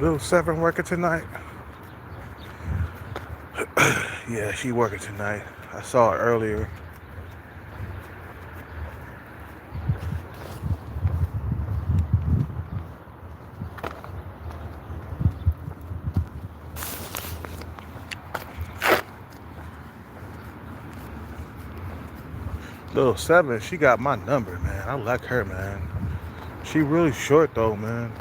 Little Seven working tonight? Yeah, she working tonight. I saw her earlier. Little Seven, she got my number, man. I like her, man. She really short though, man.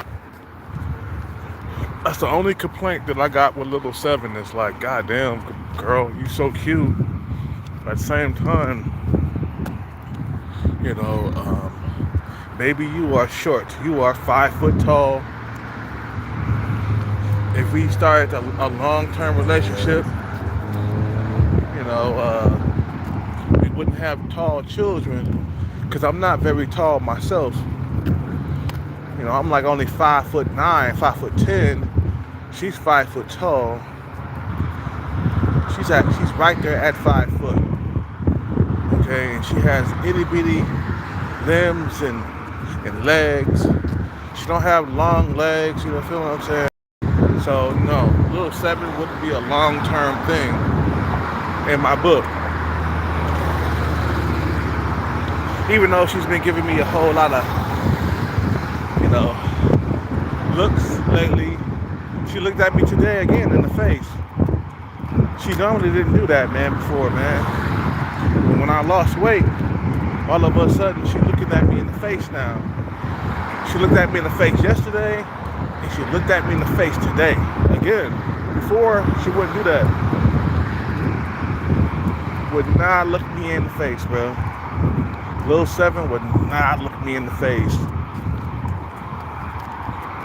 That's the only complaint that I got with Little Seven. Is like, goddamn, girl, you so cute. At the same time, you know, baby, you are short. You are 5 foot tall. If we started a long-term relationship, you know, we wouldn't have tall children because I'm not very tall myself. You know, I'm like only 5'9", 5'10". She's 5 foot tall. She's right there at 5 foot. Okay, and she has itty bitty limbs and legs. She don't have long legs. You know, feel what I'm saying? So no, Little Seven wouldn't be a long-term thing in my book. Even though she's been giving me a whole lot of, you know, looks lately. She looked at me today again in the face. She normally didn't do that, man, before, man. And when I lost weight, all of a sudden she looking at me in the face now. She looked at me in the face yesterday, and she looked at me in the face today. Again, before she wouldn't do that. Would not look me in the face, bro. Little Seven would not look me in the face.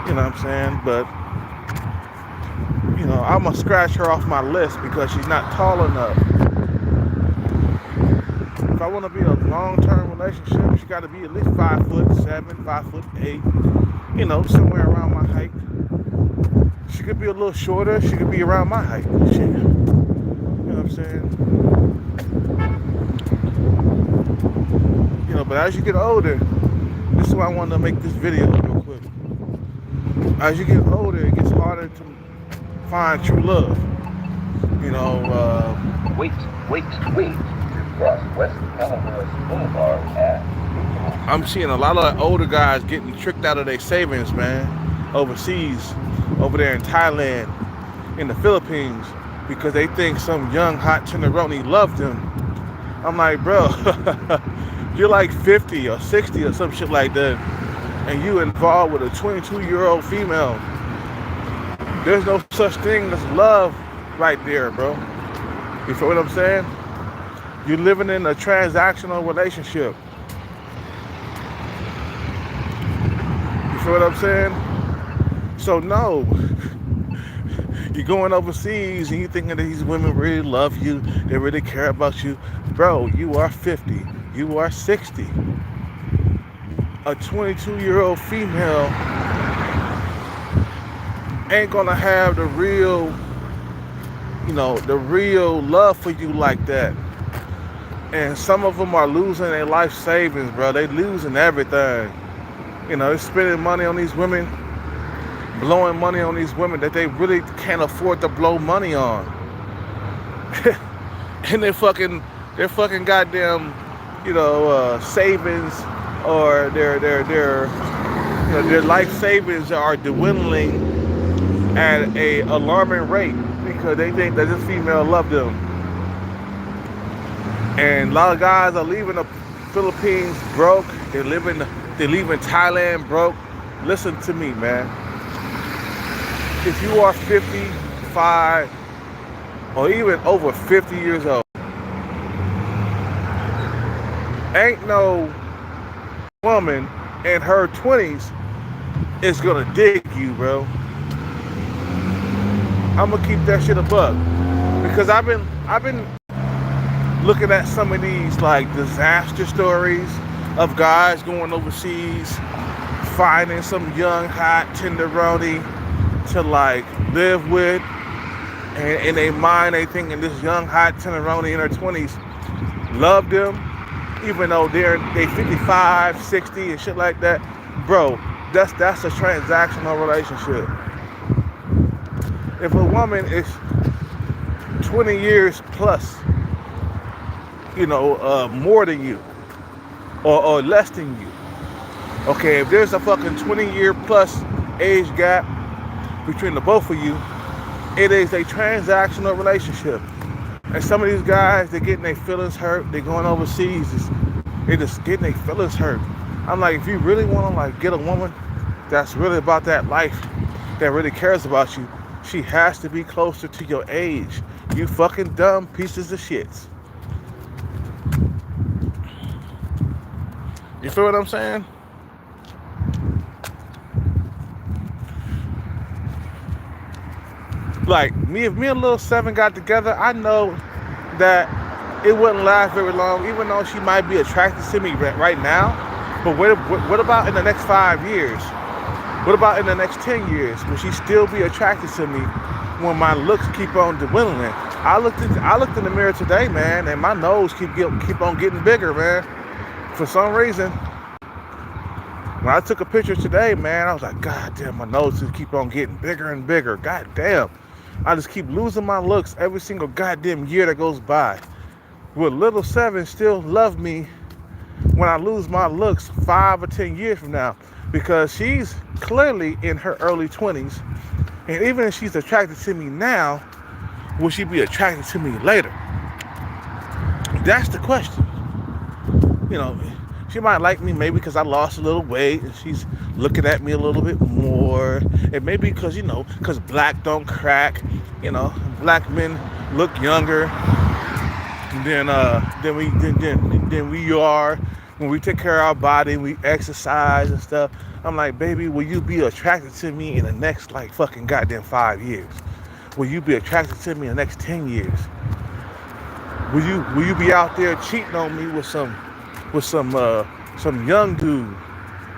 You know what I'm saying? But, you know, I'm going to scratch her off my list because she's not tall enough. If I want to be in a long-term relationship, she got to be at least 5'7", 5'8", you know, somewhere around my height. She could be a little shorter. She could be around my height. Shit. You know what I'm saying? You know, but as you get older, this is why I wanted to make this video real quick. As you get older, it gets harder to find true love. You know, wait. Cross West Calabasas Boulevard at. I'm seeing a lot of older guys getting tricked out of their savings, man, overseas, over there in Thailand, in the Philippines, because they think some young hot tenderoni loved them. I'm like, bro, you're like 50 or 60 or some shit like that, and you involved with a 22-year-old female. There's no such thing as love right there, bro. You feel what I'm saying? You're living in a transactional relationship. You feel what I'm saying? So no, you're going overseas and you thinking that these women really love you, they really care about you. Bro, you are 50, you are 60. A 22-year-old female ain't gonna have the real, you know, the real love for you like that. And some of them are losing their life savings, bro. They losing everything. You know, they're spending money on these women, blowing money on these women that they really can't afford to blow money on. And their fucking goddamn, you know, savings or their life savings are dwindling at a alarming rate because they think that this female loved them. And a lot of guys are leaving the Philippines broke. They're leaving Thailand broke. Listen to me, man. If you are 55 or even over 50 years old, ain't no woman in her 20s is gonna dig you, bro. I'm gonna keep that shit a buck because I've been looking at some of these like disaster stories of guys going overseas, finding some young hot tenderoni to like live with, and in their mind they thinking this young hot tenderoni in her 20s loved them, even though they 55, 60 and shit like that. Bro, that's a transactional relationship. if a woman is 20 years plus, more than you or less than you, okay, if there's a fucking 20-year plus age gap between the both of you, it is a transactional relationship. And some of these guys, they're getting their feelings hurt. They're going overseas. They're just getting their feelings hurt. I'm like, if you really want to like get a woman that's really about that life, that really cares about you, she has to be closer to your age. You fucking dumb pieces of shits. You feel what I'm saying? Like, if me and Lil Seven got together, I know that it wouldn't last very long, even though she might be attracted to me right now. But what about in the next 5 years? What about in the next 10 years? Will she still be attracted to me when my looks keep on dwindling? I looked in the mirror today, man, and my nose keep on getting bigger, man. For some reason, when I took a picture today, man, I was like, God damn, my nose just keep on getting bigger and bigger. God damn. I just keep losing my looks every single goddamn year that goes by. Will Little Seven still love me when I lose my looks 5 or 10 years from now? Because she's clearly in her early 20s. And even if she's attracted to me now, will she be attracted to me later? That's the question. She might like me maybe because I lost a little weight and she's looking at me a little bit more. And maybe because black don't crack. Black men look younger than we are when we take care of our body, we exercise and stuff. I'm like, baby, will you be attracted to me in the next like fucking goddamn 5 years? Will you be attracted to me in the next 10 years? Will you be out there cheating on me with some young dude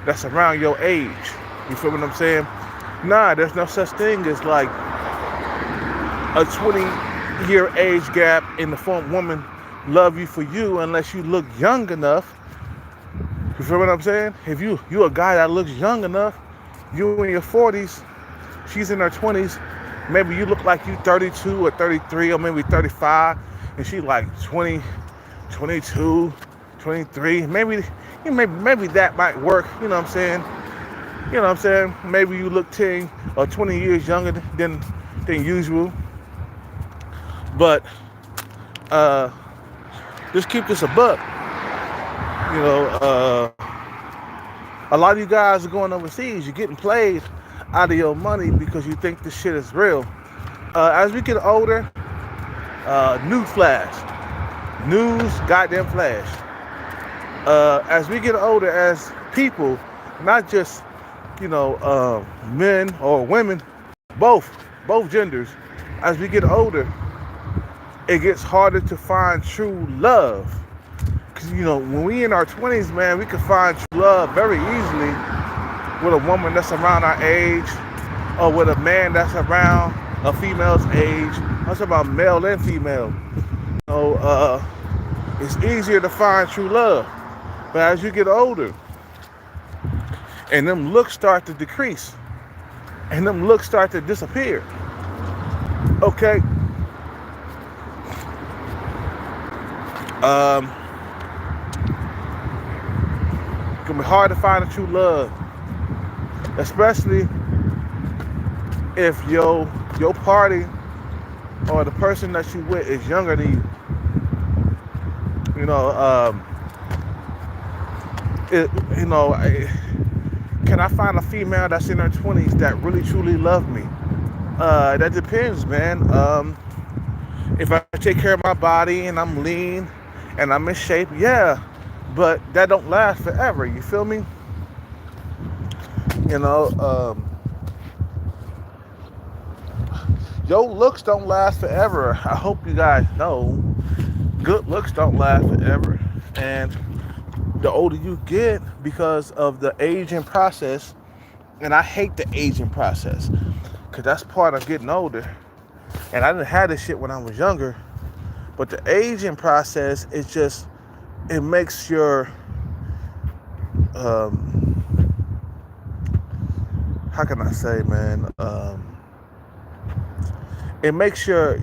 that's around your age? You feel what I'm saying? Nah, there's no such thing as like a 20-year age gap in the form woman love you for you unless you look young enough. You feel what I'm saying? If you a guy that looks young enough, you in your 40s, she's in her 20s, maybe you look like you 32 or 33 or maybe 35, and she like 20, 22, 23. Maybe that might work. You know what I'm saying? Maybe you look 10 or 20 years younger than usual. But just keep this a buck. A lot of you guys are going overseas. You're getting played out of your money because you think this shit is real. As we get older, news goddamn flash. As we get older as people, not just men or women, both genders, as we get older, it gets harder to find true love. Because when we in our 20s, man, we can find true love very easily with a woman that's around our age, or with a man that's around a female's age. I'm talking about male and female. It's easier to find true love. But as you get older, and them looks start to decrease, and them looks start to disappear, okay? It's gonna be hard to find a true love, especially if your party or the person that you with is younger than you. Can I find a female that's in her 20s that really truly love me? That depends, man. If I take care of my body and I'm lean and I'm in shape, yeah, but that don't last forever. You feel me? Your looks don't last forever. I hope you guys know. Good looks don't last forever. And the older you get, because of the aging process, and I hate the aging process, because that's part of getting older. And I didn't have this shit when I was younger. But the aging process is just, it makes your, how can I say, man? It makes your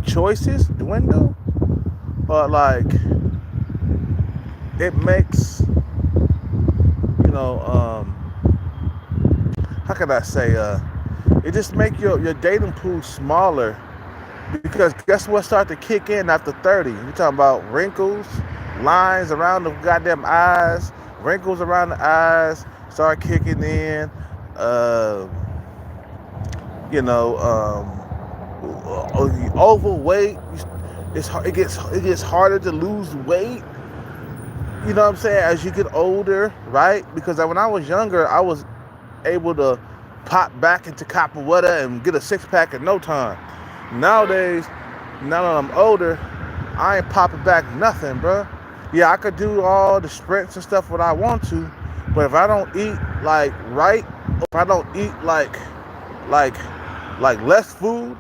choices dwindle, or like it makes you know how can I say it just make your dating pool smaller because guess what start to kick in after 30? You talking about wrinkles, lines around the goddamn eyes, wrinkles around the eyes start kicking in. Uh, you know, overweight. It gets harder to lose weight. You know what I'm saying? As you get older, right? Because when I was younger, I was able to pop back into Capoeira and get a six pack in no time. Nowadays, now that I'm older, I ain't popping back nothing, bro. Yeah, I could do all the sprints and stuff what I want to, but if I don't eat like right, or if I don't eat like less food,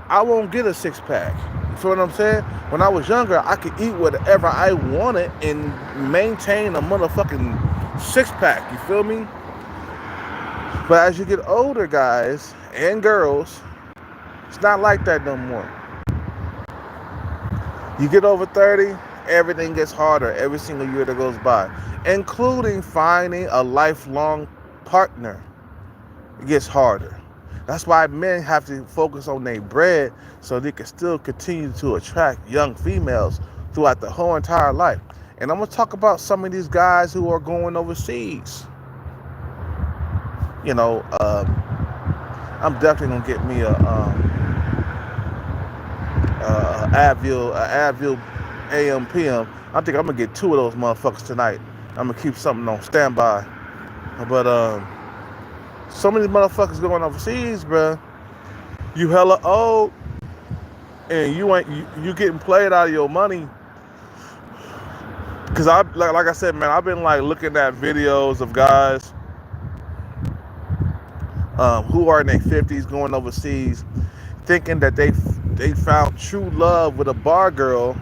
I won't get a six pack. You feel what I'm saying? When I was younger, I could eat whatever I wanted and maintain a motherfucking six pack. You feel me? But as you get older, guys and girls, it's not like that no more. You get over 30, everything gets harder every single year that goes by, including finding a lifelong partner. It gets harder. That's why men have to focus on their bread so they can still continue to attract young females throughout the whole entire life. And I'm going to talk about some of these guys who are going overseas. You know, I'm definitely going to get me a Advil AM PM. I think I'm going to get 2 of those motherfuckers tonight. I'm going to keep something on standby. But some of these motherfuckers going overseas, bruh. You hella old, and you getting played out of your money. Cause like I said, man, I've been like looking at videos of guys who are in their 50s going overseas, thinking that they found true love with a bar girl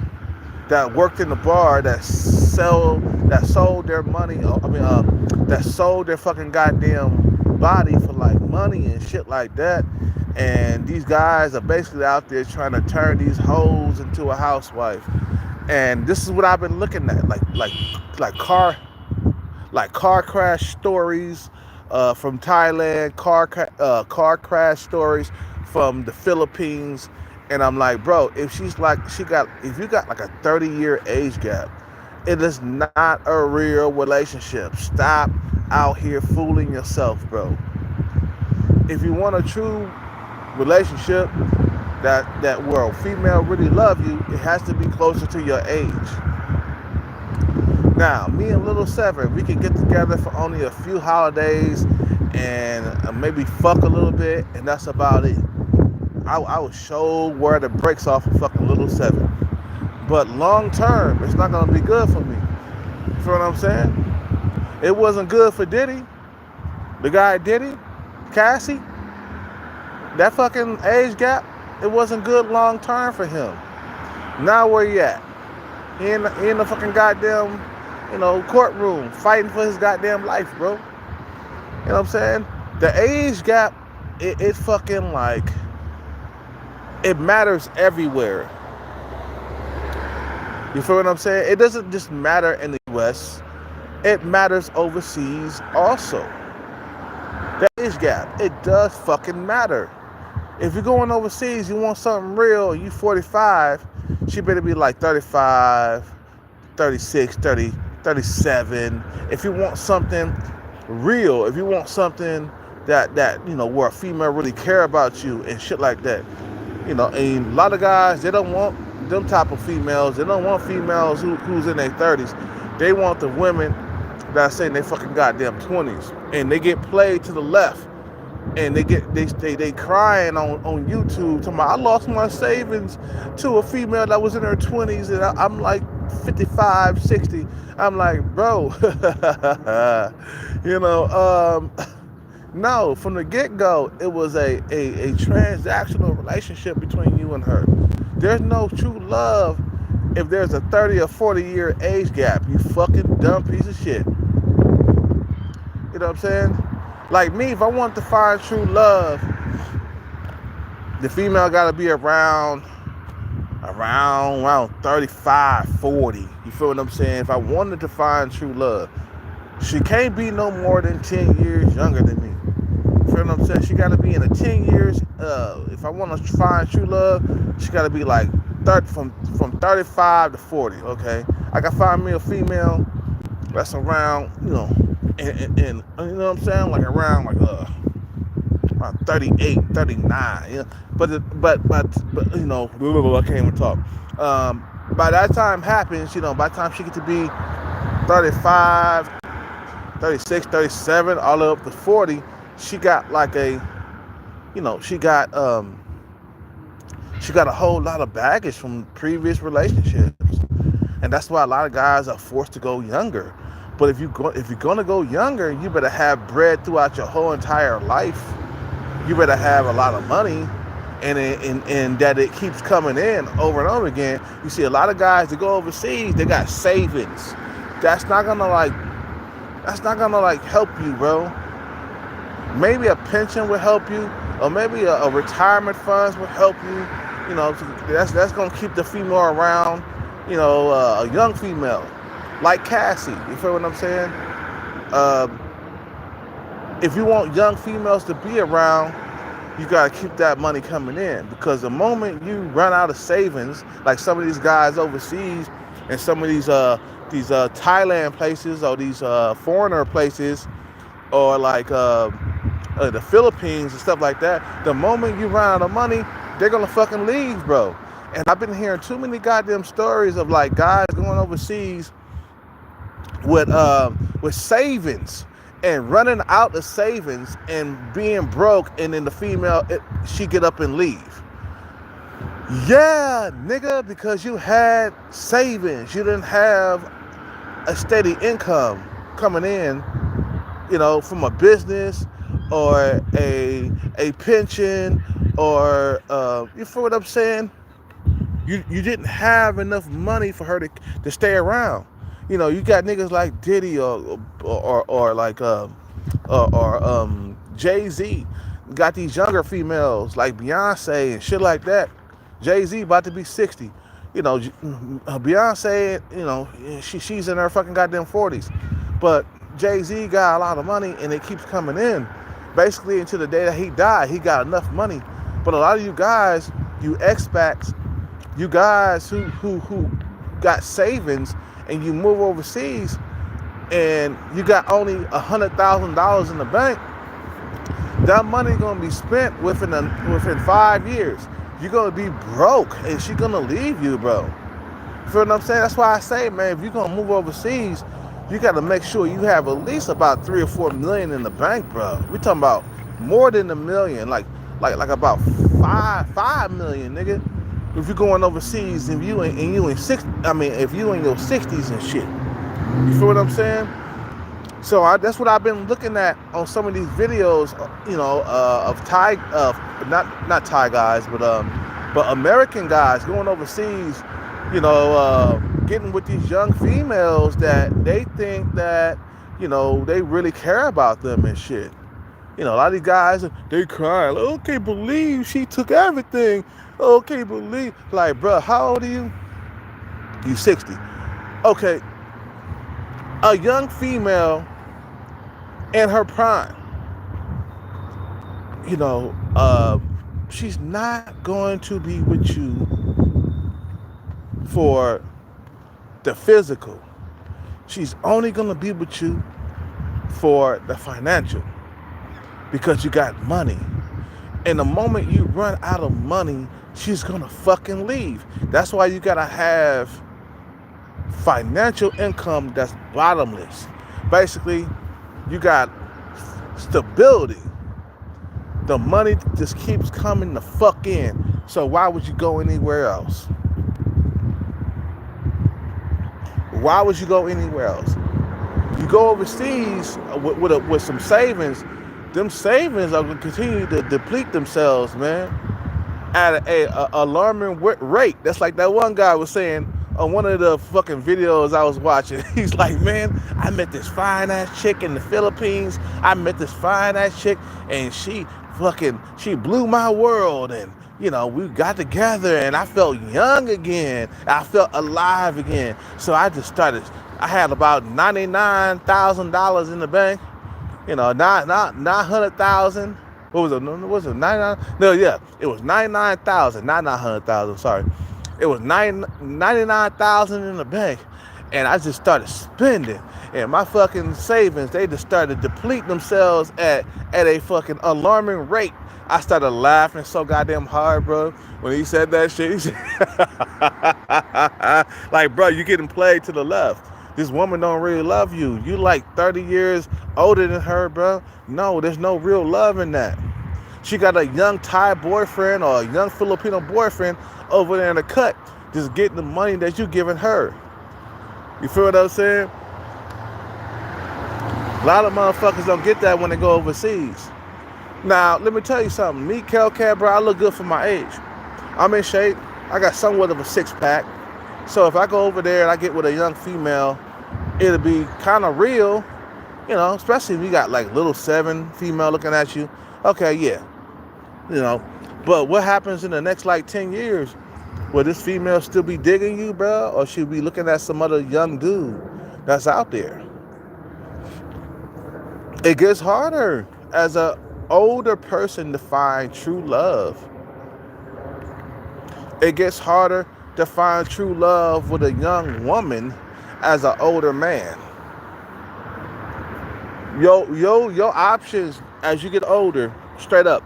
that worked in the bar that sold their money. That sold their fucking goddamn body for like money and shit like that. And these guys are basically out there trying to turn these hoes into a housewife. And this is what I've been looking at, like car crash stories from Thailand, car crash stories from the Philippines. And I'm like, bro, if you got like a 30-year age gap, it is not a real relationship. Stop out here fooling yourself, bro. If you want a true relationship that where a female really love you, it has to be closer to your age. Now, me and Little Seven, we can get together for only a few holidays and maybe fuck a little bit, and that's about it. I would show where the brakes off of fucking Little Seven. But long term, it's not gonna be good for me. You feel what I'm saying? It wasn't good for Diddy. The guy Diddy, Cassie, that fucking age gap, it wasn't good long term for him. Now where he at? He in the fucking goddamn, courtroom fighting for his goddamn life, bro. You know what I'm saying? The age gap, it fucking like, it matters everywhere. You feel what I'm saying? It doesn't just matter in the US, it matters overseas also. That age gap, it does fucking matter. If you're going overseas, you want something real, you 45, she better be like 35, 36, 30, 37. If you want something real, if you want something that where a female really care about you and shit like that. And a lot of guys, they don't want them type of females. They don't want females who's in their 30s. They want the women that's in their fucking goddamn 20s. And they get played to the left. And they crying on YouTube talking about, I lost my savings to a female that was in her 20s and I'm like 55, 60. I'm like, bro, no, from the get-go, it was a transactional relationship between you and her. There's no true love if there's a 30 or 40-year age gap. You fucking dumb piece of shit. You know what I'm saying? Like me, if I want to find true love, The female got to be around 35, 40. You feel what I'm saying? If I wanted to find true love, she can't be no more than 10 years younger than me. You feel what I'm saying? She got to be in the 10 years. If I want to find true love, she got to be like from 35 to 40. Okay, I can find me a female that's around, and you know what I'm saying, like around about 38, 39. But you know, I can't even talk. By that time happens, by the time she gets to be 35, 36, 37, all the way up to 40, she got like she got a whole lot of baggage from previous relationships, and that's why a lot of guys are forced to go younger. But if you're gonna go younger, you better have bread throughout your whole entire life. You better have a lot of money, and that it keeps coming in over and over again. You see a lot of guys that go overseas, they got savings. That's not gonna help you, bro. Maybe a pension will help you, or maybe a retirement funds will help you. That's gonna keep the female around. A young female like Cassie. You feel what I'm saying? If you want young females to be around, you gotta keep that money coming in, because the moment you run out of savings, like some of these guys overseas and some of these Thailand places, or these foreigner places, or like the Philippines and stuff like that, the moment you run out of money, they're gonna fucking leave, bro. And I've been hearing too many goddamn stories of like guys going overseas with savings and running out of savings and being broke, and then the female, she get up and leave. Yeah, nigga, because you had savings. You didn't have a steady income coming in, from a business or a pension, or you feel what I'm saying? You didn't have enough money for her to stay around. You got niggas like Diddy or like Jay-Z. Got these younger females like Beyonce and shit like that. Jay-Z about to be 60. Beyonce, she's in her fucking goddamn 40s. But Jay-Z got a lot of money, and it keeps coming in. Basically, until the day that he died, he got enough money. But a lot of you guys, you expats, you guys who got savings, and you move overseas, and you got only $100,000 in the bank, that money gonna be spent within 5 years. You're gonna be broke, and she's gonna leave you, bro. You feel what I'm saying? That's why I say, man, if you're gonna move overseas, you gotta make sure you have at least about 3 or 4 million in the bank, bro. We're talking about more than $1 million, like about 5 million, nigga. If you're going overseas and if you in your 60s and shit. You feel what I'm saying? So that's what I've been looking at on some of these videos, of Thai, not Thai guys, but American guys going overseas, getting with these young females that they think that, they really care about them and shit. A lot of these guys, they cry, like, oh, can't believe she took everything. Oh, can't believe. Like, bro, how old are you? You 60. Okay. A young female in her prime, she's not going to be with you for the physical. She's only going to be with you for the financial, because you got money. And the moment you run out of money, she's going to fucking leave. That's why you got to have financial income that's bottomless. Basically, you got stability. The money just keeps coming the fuck in. So why would you go anywhere else? Why would you go anywhere else? You go overseas with some savings. Them savings are going to continue to deplete themselves, man, at a alarming rate. That's like that one guy was saying on one of the fucking videos I was watching. He's like, man, I met this fine ass chick in the Philippines. I met this fine ass chick, and she blew my world, and we got together and I felt young again. I felt alive again. So I just started. I had about $99,000 in the bank. Not 900,000. What was it? What was it? 99? No, yeah, it was 99,000, not 900,000. Sorry, it was 99,000 in the bank, and I just started spending. And my fucking savings, they just started depleting themselves at a fucking alarming rate. I started laughing so goddamn hard, bro, when he said that shit. He said, like, bro, you getting played to the left. This woman don't really love you. You like 30 years older than her, bro. No, there's no real love in that. She got a young Thai boyfriend or a young Filipino boyfriend over there in the cut, just getting the money that you giving her. You feel what I'm saying? A lot of motherfuckers don't get that when they go overseas. Now, let me tell you something. Me, Kelcat, bro, I look good for my age. I'm in shape. I got somewhat of a six-pack. So if I go over there and I get with a young female, it'll be kind of real, especially if you got like little 7 female looking at you. Okay, yeah, you know. But what happens in the next like 10 years? Will this female still be digging you, bro? Or she'll be looking at some other young dude that's out there? It gets harder as a older person to find true love. It gets harder to find true love with a young woman as an older man. Your options as you get older, straight up,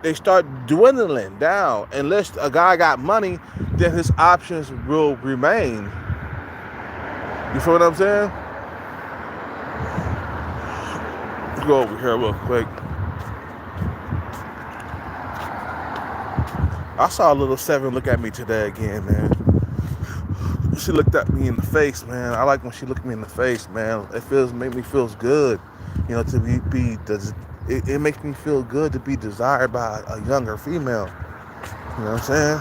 they start dwindling down. Unless a guy got money, then his options will remain. You feel what I'm saying? Let's go over here real quick. I saw a little 7 look at me today again, man. She looked at me in the face, man. I like when she looked me in the face, man. Make me feels good, to it makes me feel good to be desired by a younger female. You know what I'm saying?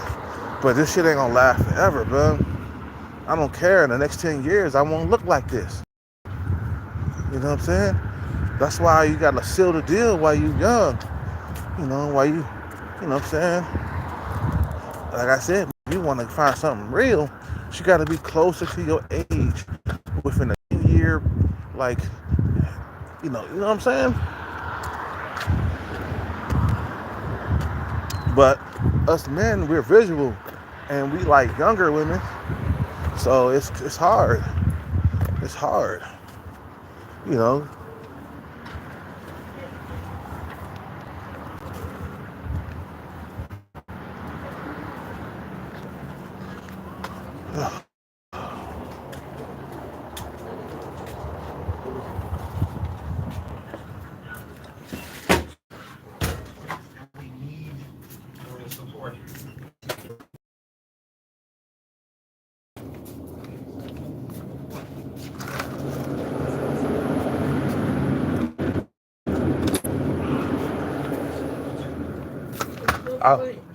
But this shit ain't gonna last forever, bro. I don't care. In the next 10 years, I won't look like this. You know what I'm saying? That's why you gotta seal the deal while you young. While you know what I'm saying? Like I said, if you want to find something real, she got to be closer to your age within a year, like, you know what I'm saying? But us men, we're visual, and we like younger women, so it's hard. It's hard, you know.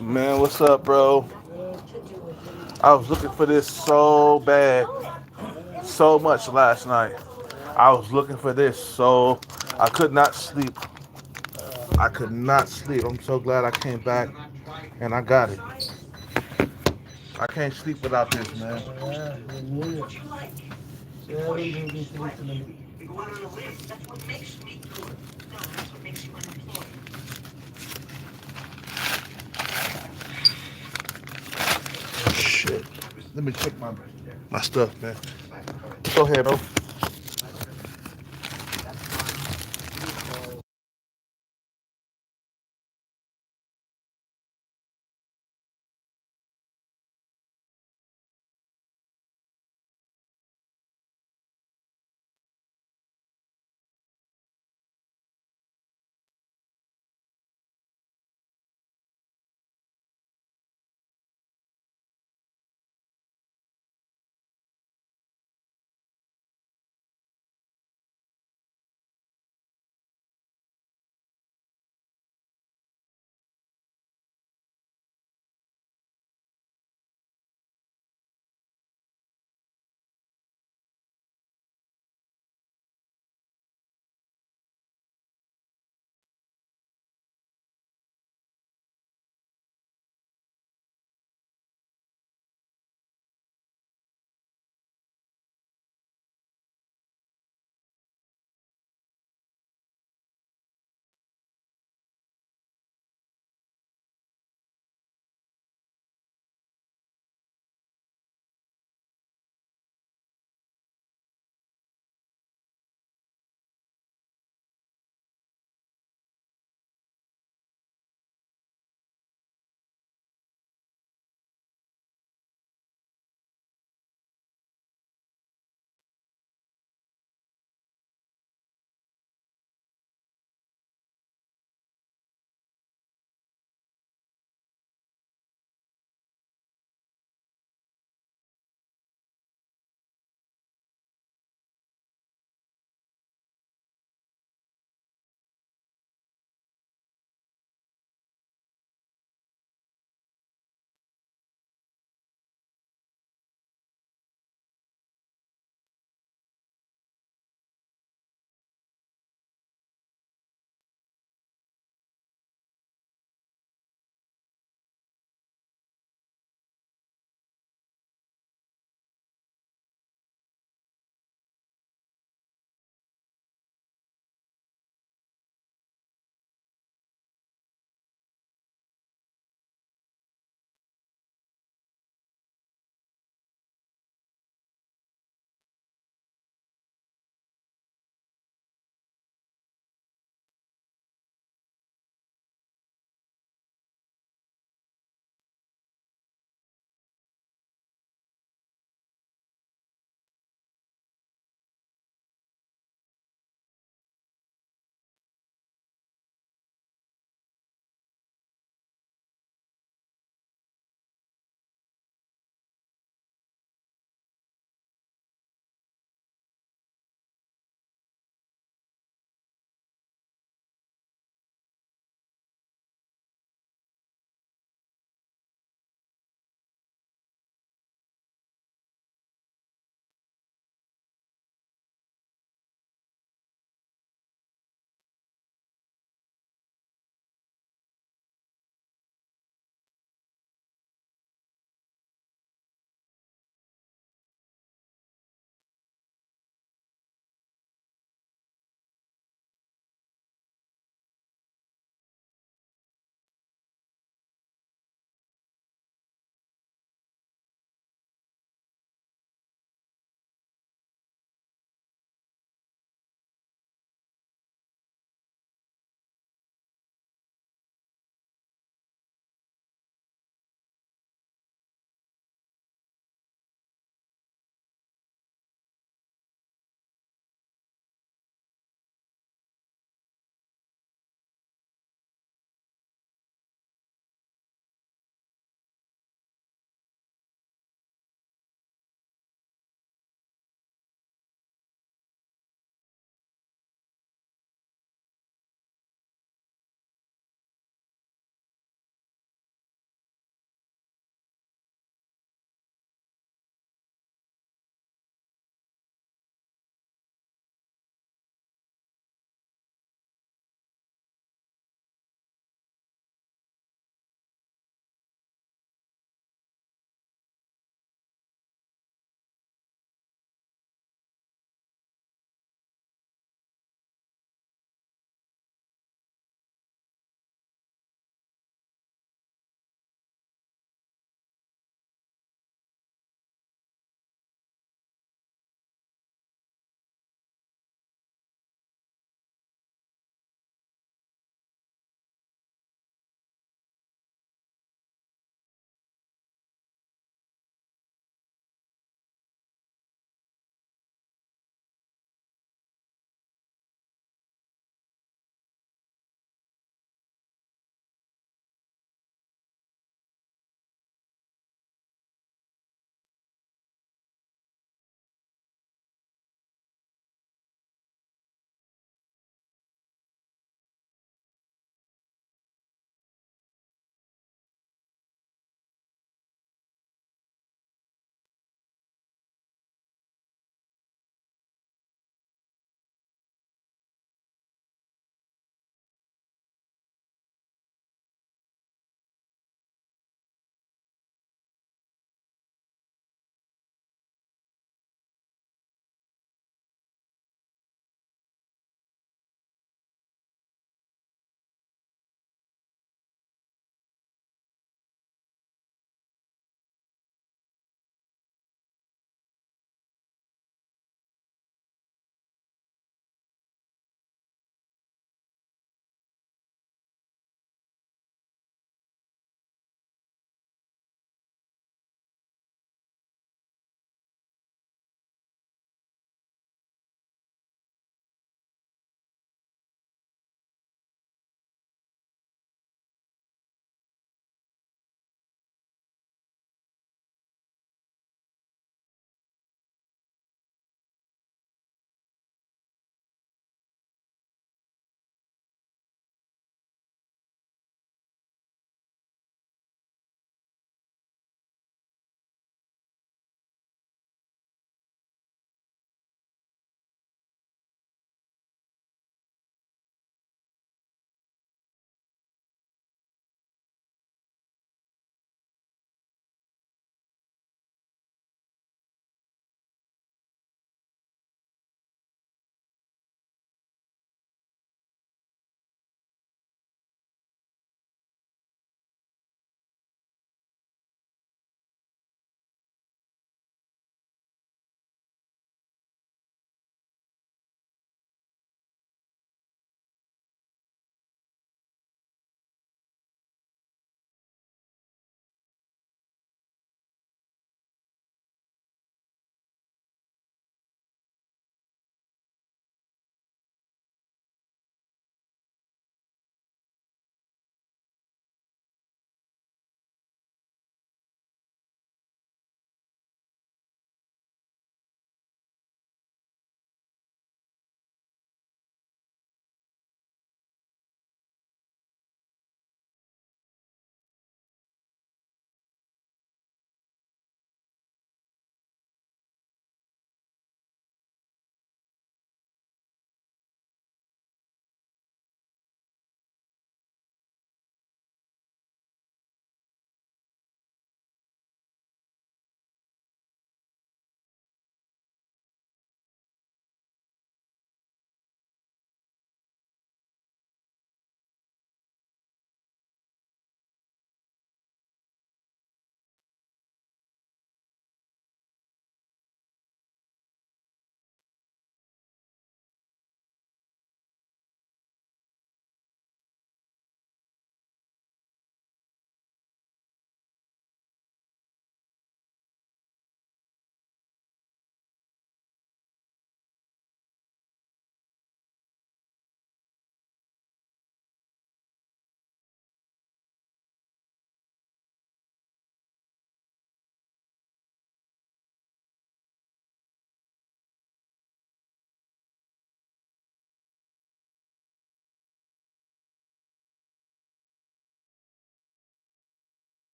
Man, what's up, bro? I was looking for this so bad, so much last night. I was looking for this, so I could not sleep. I could not sleep. I'm so glad I came back and I got it. I can't sleep without this, man. Shit. Let me check my stuff, man. Go ahead, though.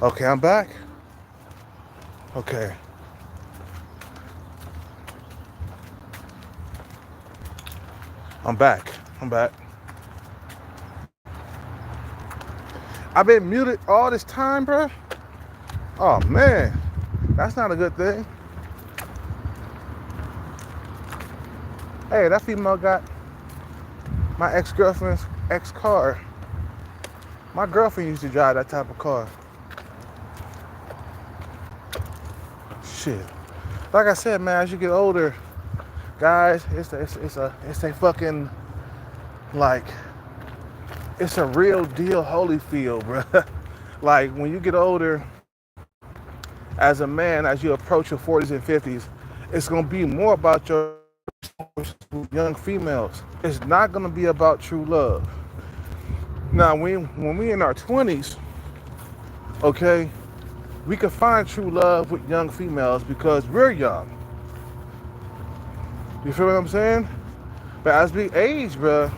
Okay, I'm back. Okay. I'm back. I'm back. I've been muted all this time, bro. Oh man, that's not a good thing. Hey, that female got my ex-girlfriend's ex-car. My girlfriend used to drive that type of car. Shit. Like I said, man, as you get older, guys, it's a fucking, like, it's a real deal Holyfield, bro. Like, when you get older, as a man, as you approach your 40s and 50s, it's gonna be more about your young females. It's not gonna be about true love. Now, when we in our 20s, okay, we can find true love with young females because we're young. You feel what I'm saying? But as we age, bro,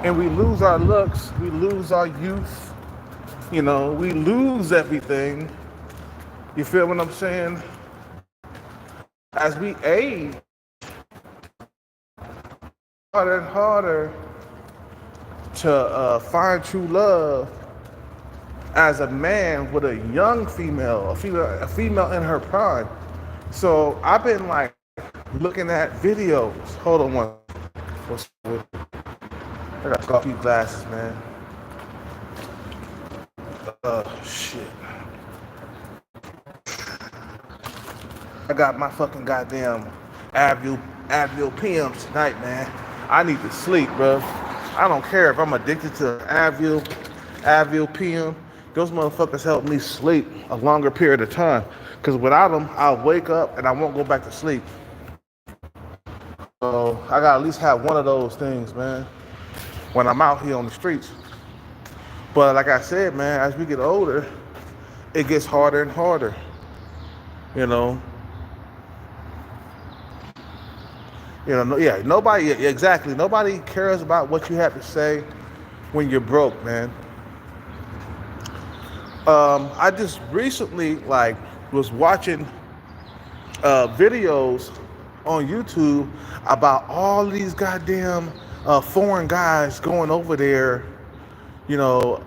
and we lose our looks, we lose our youth, you know, we lose everything. You feel what I'm saying? As we age, harder and harder to find true love as a man with a young female, a female in her prime. So I've been like looking at videos. Hold on one. I got coffee glasses, man. Shit. I got my fucking goddamn Advil PMs tonight, man. I need to sleep, bro. I don't care if I'm addicted to Advil PM. Those motherfuckers help me sleep a longer period of time. Because without them, I'll wake up and I won't go back to sleep. So I gotta at least have one of those things, man, when I'm out here on the streets. But like I said, man, as we get older, it gets harder and harder. You know, yeah, nobody, exactly. Nobody cares about what you have to say when you're broke, man. I just recently, like, was watching videos on YouTube about all these goddamn foreign guys going over there, you know,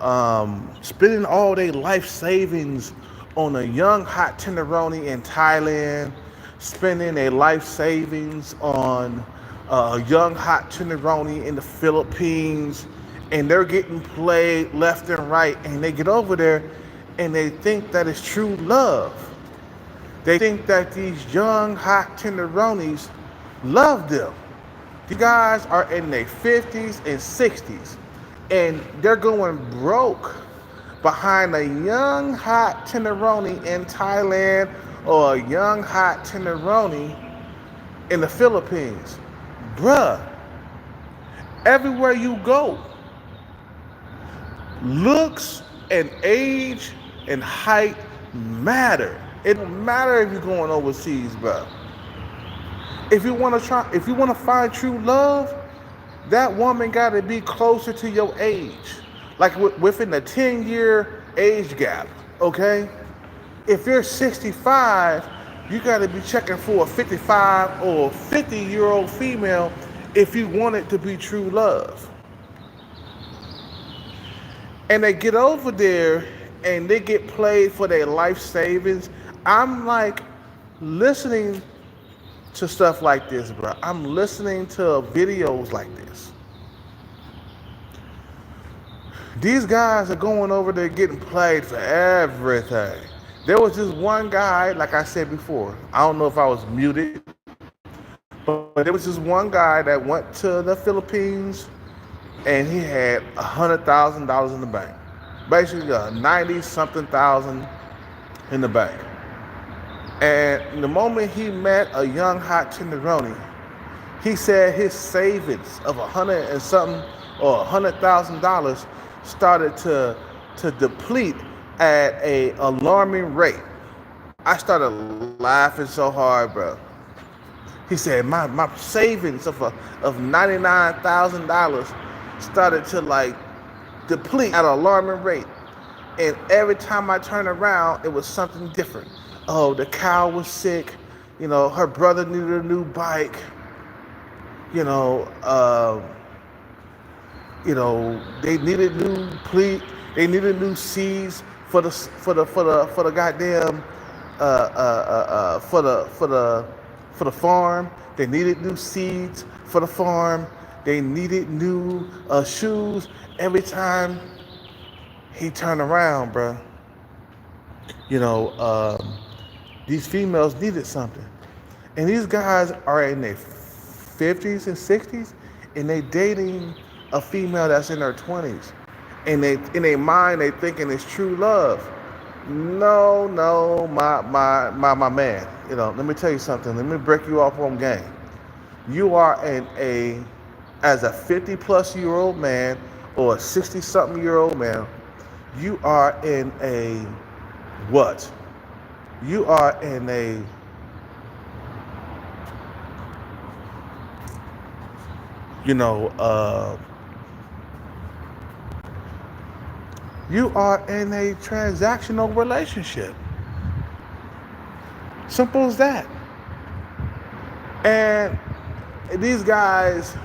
spending all their life savings on a young hot tenderoni in Thailand, spending their life savings on a young hot tenderoni in the Philippines, and they're getting played left and right, and they get over there and they think that it's true love. They think that these young hot tenderonis love them. These guys are in their 50s and 60s, and they're going broke behind a young hot tenderoni in Thailand or a young hot tenderoni in the Philippines. Bruh, everywhere you go, looks and age and height matter. It don't matter if you're going overseas, bro. If you want to find true love, that woman got to be closer to your age, like within a 10-year age gap. Okay, if you're 65, you got to be checking for a 55 or 50-year-old female if you want it to be true love. And they get over there and they get played for their life savings. I'm like listening to stuff like this, bro. I'm listening to videos like this. These guys are going over there getting played for everything. There was this one guy, like I said before, I don't know if I was muted, but there was this one guy that went to the Philippines and he had $100,000 in the bank. Basically 90-something thousand in the bank. And the moment he met a young hot tenderoni, he said his savings of $100 and something or $100,000 started to deplete at a alarming rate. I started laughing so hard, bro. He said my savings of $99,000 started to like deplete at an alarming rate. And every time I turned around, it was something different. Oh, the cow was sick. Her brother needed a new bike. You know, uh, they needed they needed new seeds for the goddamn for the farm. They needed new seeds for the farm. They needed new shoes. Every time he turned around, bro, you know, these females needed something, and these guys are in their 50s and 60s, and they dating a female that's in her 20s, and they in their mind they thinking it's true love. No, no, my man. Let me tell you something. Let me break you off on game. You are as a 50 plus year old man or a 60 something year old man, you are in a what? You are in a you are in a transactional relationship. Simple as that. And these guys,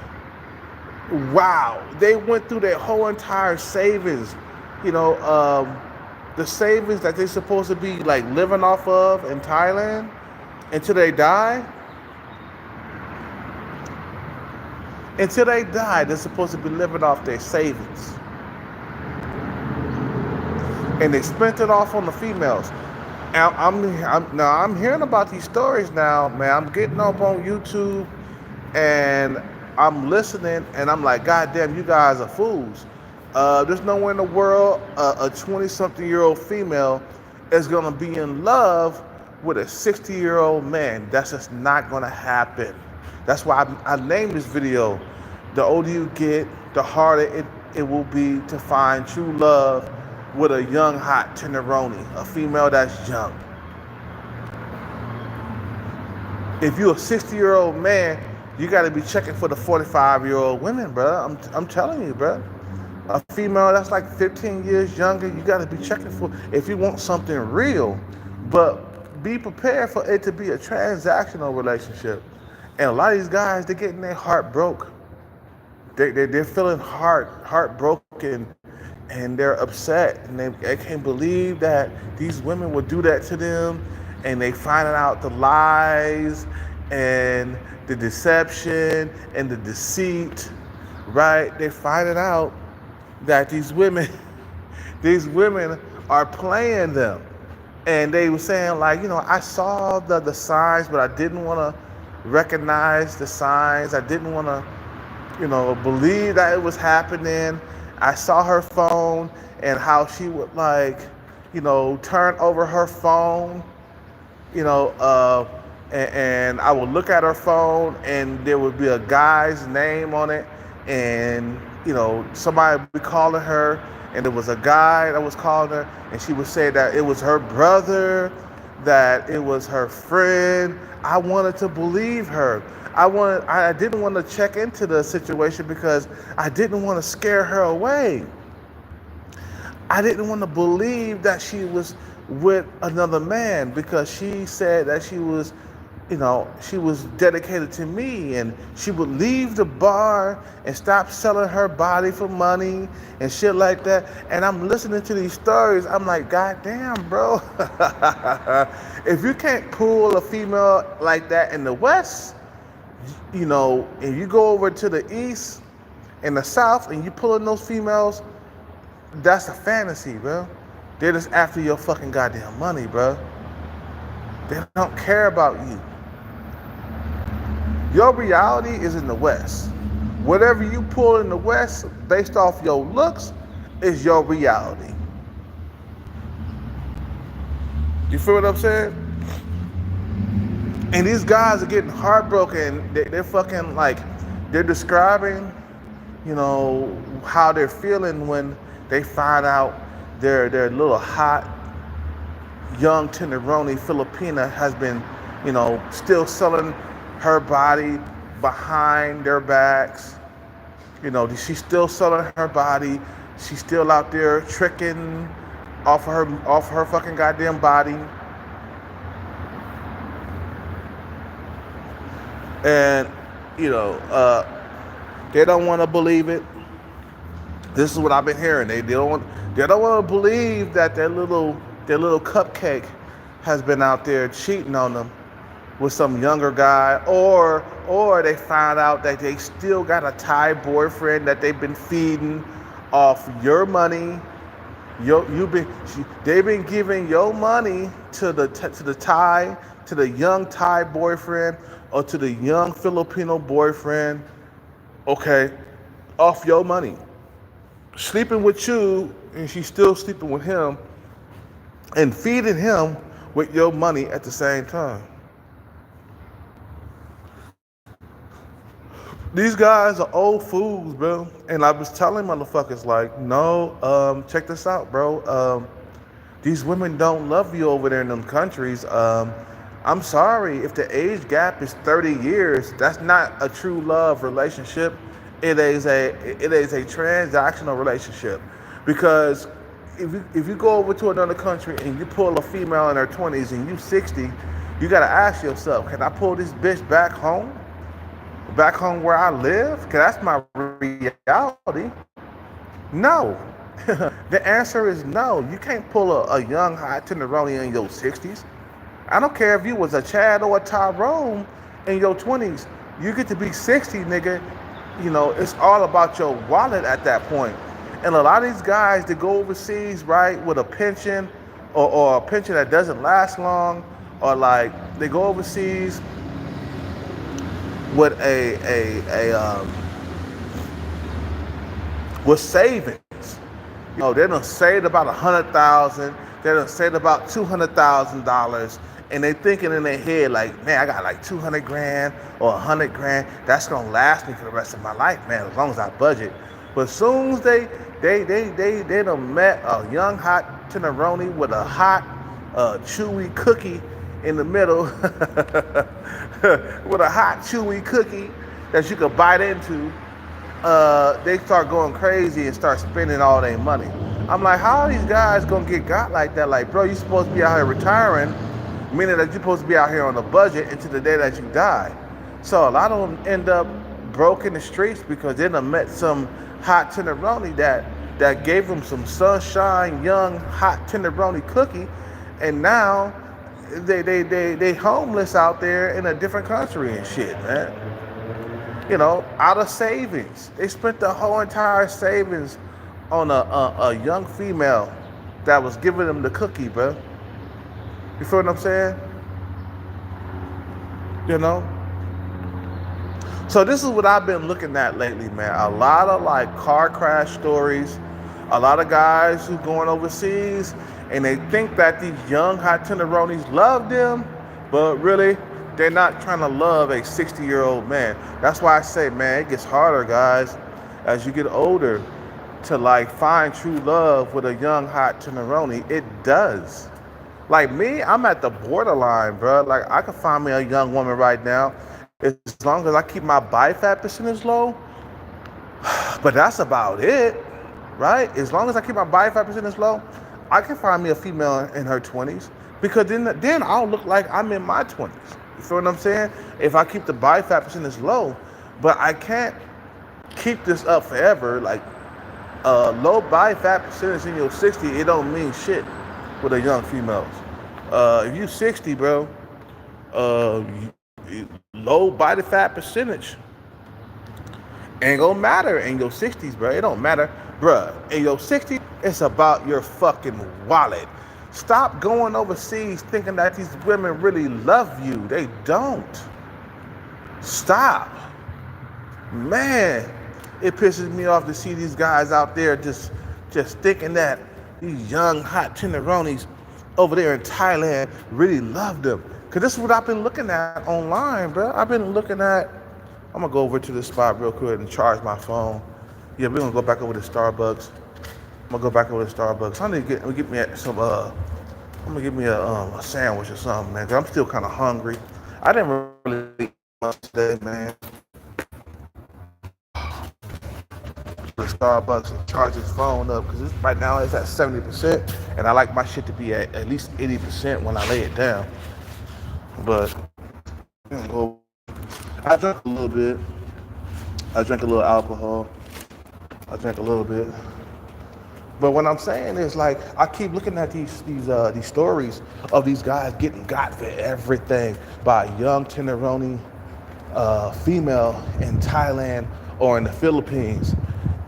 wow, they went through their whole entire savings, the savings that they're supposed to be like living off of in Thailand until they die. Until they die, they're supposed to be living off their savings. And they spent it off on the females. I'm hearing about these stories now, man. I'm getting up on YouTube and I'm listening, and I'm like, God damn, you guys are fools. There's nowhere in the world a 20-something-year-old female is gonna be in love with a 60-year-old man. That's just not gonna happen. That's why I named this video, "The older you get, the harder it will be to find true love with a young, hot tenderoni, a female that's young." If you're a 60-year-old man, you got to be checking for the 45-year-old women, bro. I'm telling you, bro. A female that's like 15 years younger, you got to be checking for if you want something real. But be prepared for it to be a transactional relationship. And a lot of these guys, they're getting their heart broke. They're feeling heartbroken, and they're upset, and they can't believe that these women would do that to them, and they finding out the lies and the deception and the deceit, right? They're finding out that these women are playing them. And they were saying like, I saw the signs, but I didn't want to recognize the signs. I didn't want to, believe that it was happening. I saw her phone and how she would turn over her phone, and I would look at her phone and there would be a guy's name on it, and somebody would be calling her, and there was a guy that was calling her, and she would say that it was her brother, that it was her friend. I wanted to believe her. I didn't want to check into the situation because I didn't want to scare her away. I didn't want to believe that she was with another man, because she said that she was dedicated to me, and she would leave the bar and stop selling her body for money and shit like that. And I'm listening to these stories. I'm like, God damn, bro. If you can't pull a female like that in the West, if you go over to the East and the South and you pull in those females, that's a fantasy, bro. They're just after your fucking goddamn money, bro. They don't care about you. Your reality is in the West. Whatever you pull in the West based off your looks is your reality. You feel what I'm saying? And these guys are getting heartbroken. They're fucking they're describing, how they're feeling when they find out their little hot, young tenderoni Filipina has been, still selling her body behind their backs. She's still selling her body. She's still out there tricking off her fucking goddamn body, and you know, they don't want to believe it. This is what I've been hearing. They don't want to believe that their little cupcake has been out there cheating on them with some younger guy, or they find out that they still got a Thai boyfriend that they've been feeding off your money. They've been giving your money to the young Thai boyfriend or to the young Filipino boyfriend, okay, off your money, sleeping with you, and she's still sleeping with him and feeding him with your money at the same time. These guys are old fools, bro. And I was telling motherfuckers, like, no, check this out, bro. These women don't love you over there in them countries. I'm sorry, if the age gap is 30 years, that's not a true love relationship. It is a transactional relationship. Because if you go over to another country and you pull a female in her 20s and you 60, you gotta ask yourself, can I pull this bitch back home? Back home where I live? Because that's my reality. No. The answer is no. You can't pull a young hot tenderoni in your 60s. I don't care if you was a Chad or a Tyrone in your 20s. You get to be 60, nigga. You know, it's all about your wallet at that point. And a lot of these guys that go overseas, right, with a pension or a pension that doesn't last long, or like they go overseas with with savings. You know, they done saved about $100,000. They done saved about $200,000, and they thinking in their head like, man, I got like 200 grand or 100 grand. That's gonna last me for the rest of my life, man, as long as I budget. But as soon as they done met a young hot tenderoni with a hot chewy cookie in the middle, with a hot chewy cookie that you could bite into, they start going crazy and start spending all their money. I'm like, how are these guys gonna get got like that? Like, bro, you supposed to be out here retiring, meaning that you're supposed to be out here on a budget until the day that you die. So a lot of them end up broke in the streets because they done met some hot tenderoni that gave them some sunshine, young, hot tenderoni cookie, and now they homeless out there in a different country and shit, man. You know, out of savings. They spent the whole entire savings on a young female that was giving them the cookie, bro. You feel what I'm saying? You know? So this is what I've been looking at lately, man. A lot of like car crash stories, a lot of guys who going overseas and they think that these young hot tenderonis love them, but really they're not trying to love a 60-year-old man. That's why I say, man, it gets harder, guys, as you get older to like find true love with a young hot tenderoni. It does. Like me, I'm at the borderline, bro. Like I could find me a young woman right now as long as I keep my body fat percentage low. But that's about it, right? As long as I keep my body fat percentage low, I can find me a female in her 20s, because then I'll look like I'm in my 20s. You feel what I'm saying? If I keep the body fat percentage low, but I can't keep this up forever. Like low body fat percentage in your 60, it don't mean shit with a young females. If you 60, bro, low body fat percentage ain't gonna matter in your 60s, bro. It don't matter, bro. In your 60s, it's about your fucking wallet. Stop going overseas thinking that these women really love you. They don't. Stop. Man, it pisses me off to see these guys out there just thinking that these young hot tenderonis over there in Thailand really love them. Cause this is what I've been looking at online, bro. I'm gonna go over to the spot real quick and charge my phone. Yeah, we're gonna go back over to Starbucks. I'm gonna go back over to Starbucks. I need to get me some. I'm gonna get me a sandwich or something, man. Cause I'm still kind of hungry. I didn't really eat much today, man. Starbucks and charge his phone up because right now it's at 70%, and I like my shit to be at least 80% when I lay it down. But well, I drank a little bit. I drank a little alcohol. I drank a little bit. But what I'm saying is, like, I keep looking at these stories of these guys getting got for everything by a young tenderoni female in Thailand or in the Philippines.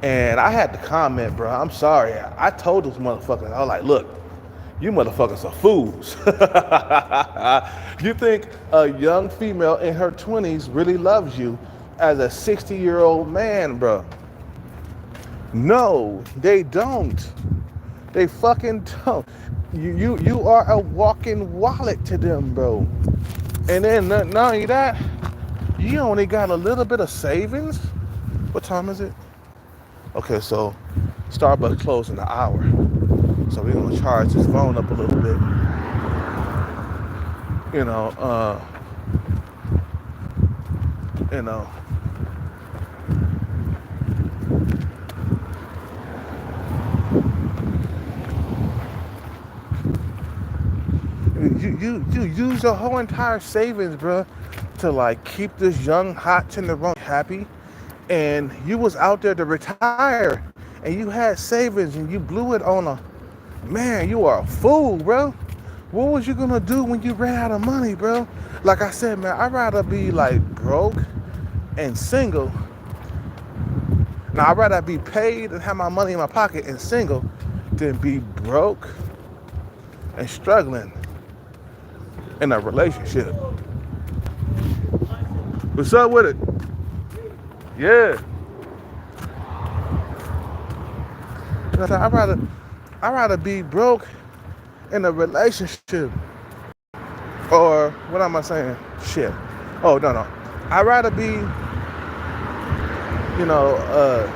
And I had to comment, bro. I'm sorry. I told those motherfuckers, I was like, look, you motherfuckers are fools. You think a young female in her 20s really loves you as a 60-year-old man, bro? No, they don't. They fucking don't. You are a walking wallet to them, bro. And then not only that, you only got a little bit of savings. What time is it? Okay, so Starbucks closed in an hour. So we're gonna charge his phone up a little bit. You know, you know. You use your whole entire savings, bro, to like keep this young hot tenderoni happy, and you was out there to retire, and you had savings, and you blew it on a man. You are a fool, bro. What was you gonna do when you ran out of money, bro? Like I said, man, I'd rather be like broke and single. Now I'd rather be paid and have my money in my pocket and single than be broke and struggling in a relationship. What's up with it? Yeah. I'd rather be broke in a relationship. Or what am I saying? Shit. Oh no. I'd rather be, I'm gonna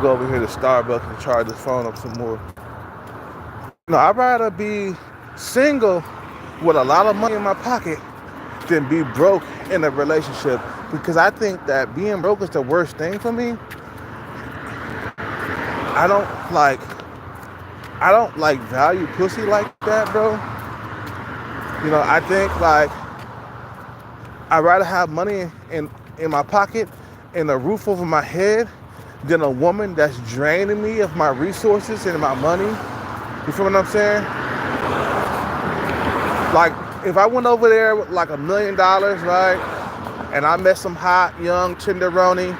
go over here to Starbucks and charge this phone up some more. No, I'd rather be single with a lot of money in my pocket than be broke in a relationship, because I think that being broke is the worst thing for me. I don't like value pussy like that, bro. I think like I'd rather have money in my pocket and a roof over my head than a woman that's draining me of my resources and my money. You feel what I'm saying? Like, if I went over there with like $1 million, right, and I met some hot, young tenderoni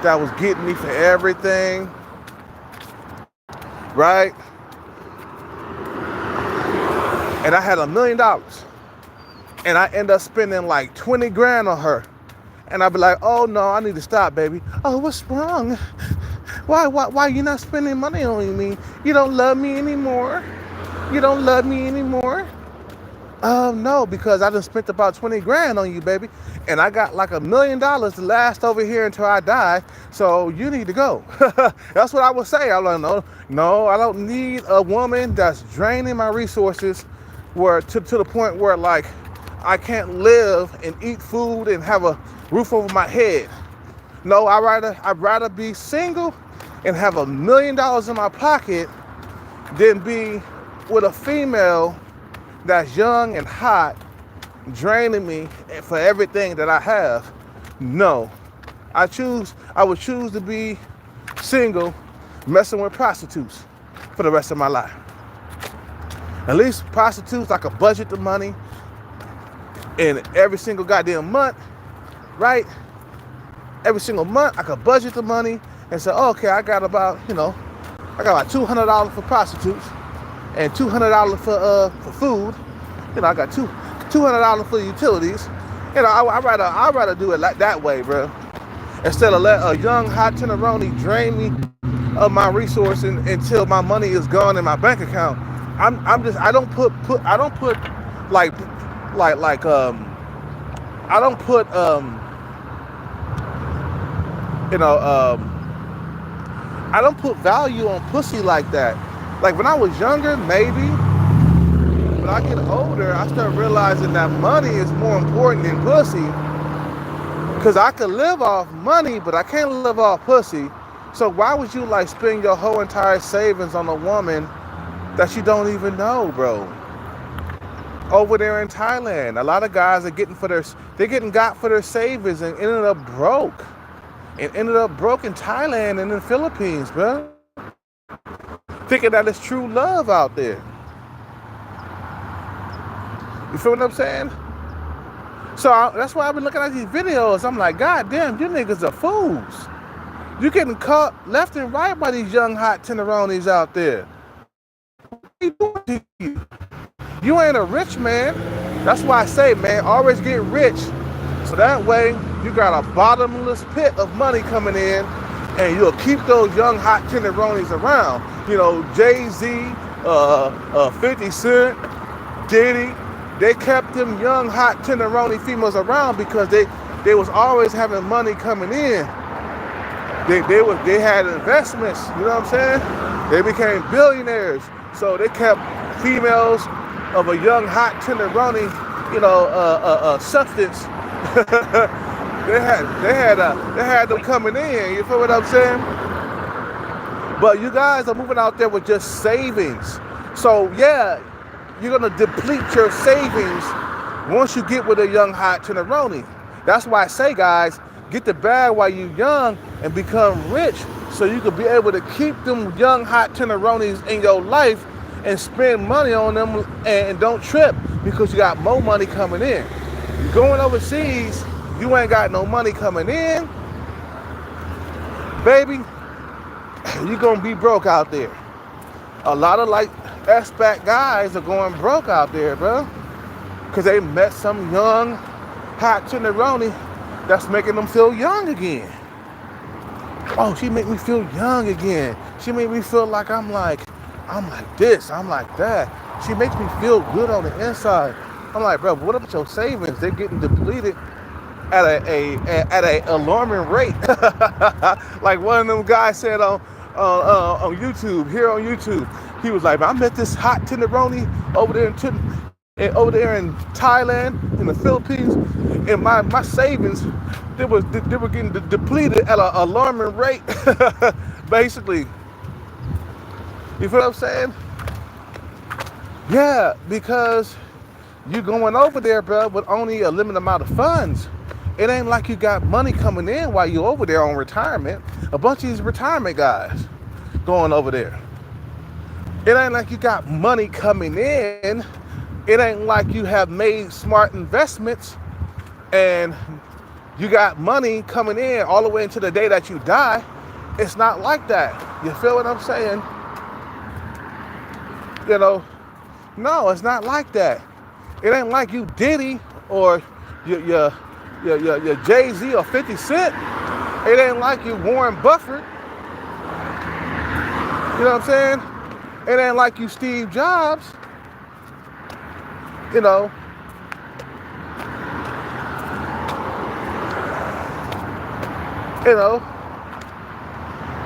that was getting me for everything, right, and I had $1 million, and I end up spending like 20 grand on her, and I'd be like, oh no, I need to stop, baby. Oh, what's wrong? Why you not spending money on me? You don't love me anymore? You don't love me anymore? No, because I just spent about 20 grand on you, baby. And I got like $1 million to last over here until I die. So you need to go. That's what I would say. I'm like, no, I don't need a woman that's draining my resources where to the point where like I can't live and eat food and have a roof over my head. No, I'd rather be single and have $1 million in my pocket than be with a female that's young and hot, draining me for everything that I have. No, I would choose to be single, messing with prostitutes for the rest of my life. At least prostitutes, I could budget the money, and every single goddamn month, right? Every single month, I could budget the money and say, oh, okay, I got about $200 for prostitutes and $200 for food. I got $200 for utilities. I'd rather do it like that way, bro. Instead of let a young hot tenderoni drain me of my resources until my money is gone in my bank account. I don't put value on pussy like that. Like when I was younger, maybe. When I get older, I start realizing that money is more important than pussy. Cause I could live off money, but I can't live off pussy. So why would you like spend your whole entire savings on a woman that you don't even know, bro? Over there in Thailand, a lot of guys are getting got for their savings and ended up broke. And ended up broke in Thailand and in the Philippines, bro. Thinking that it's true love out there. You feel what I'm saying? So that's why I've been looking at these videos. I'm like, God damn, you niggas are fools. You getting caught left and right by these young hot tenderonis out there. What are you doing to you? You ain't a rich man. That's why I say, man, always get rich. So that way you got a bottomless pit of money coming in, and you'll keep those young hot tenderonis around. You know, Jay-Z, 50 Cent, Diddy, they kept them young hot tenderoni females around because they was always having money coming in. They had investments, you know what I'm saying? They became billionaires. So they kept females of a young hot tenderoni, substance. they had them coming in. You feel what I'm saying? But you guys are moving out there with just savings. So yeah, you're gonna deplete your savings once you get with a young hot tenderoni. That's why I say, guys, get the bag while you're young and become rich, so you can be able to keep them young hot tenderonis in your life and spend money on them and don't trip because you got more money coming in. You're going overseas, you ain't got no money coming in, baby, you're gonna be broke out there. A lot of like expat guys are going broke out there, bro, because they met some young hot tenderoni that's making them feel young again. Oh, she make me feel young again. She made me feel like I'm like this, I'm like that. She makes me feel good on the inside. I'm like, bro, what about your savings? They're getting depleted at a alarming rate. Like one of them guys said on YouTube, here on YouTube, he was like, I met this hot tenderoni over there in Thailand, in the Philippines, and my savings, they were getting depleted at an alarming rate. Basically, you feel what I'm saying? Yeah, because you're going over there, bro, with only a limited amount of funds. It ain't like you got money coming in while you're over there on retirement. A bunch of these retirement guys going over there. It ain't like you got money coming in. It ain't like you have made smart investments and you got money coming in all the way into the day that you die. It's not like that. You feel what I'm saying? You know, no, it's not like that. It ain't like you Diddy or your Jay-Z or 50 Cent. It ain't like you Warren Buffett. You know what I'm saying? It ain't like you Steve Jobs. You know.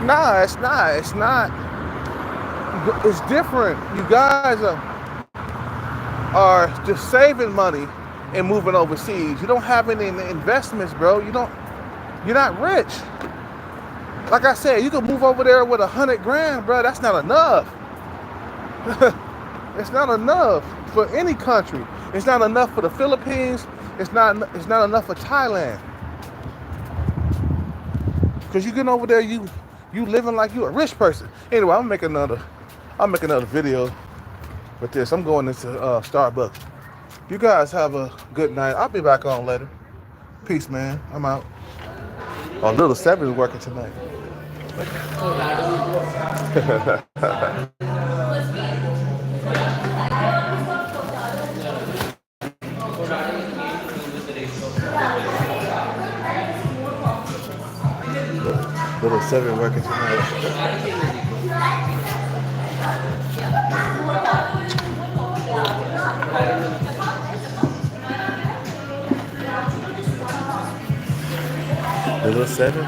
Nah, it's not. It's not. It's different. You guys are just saving money and moving overseas. You don't have any investments, bro. You're not rich. Like I said, you can move over there with 100 grand, bro. That's not enough. It's not enough for any country. It's not enough for the Philippines. It's not enough for Thailand. Because you getting over there, you living like you a rich person. Anyway, I'll make another video with this. I'm going into Starbucks. You guys have a good night. I'll be back on later. Peace, man. I'm out. Oh, little Seven is working tonight. Little Seven working tonight. Little seven.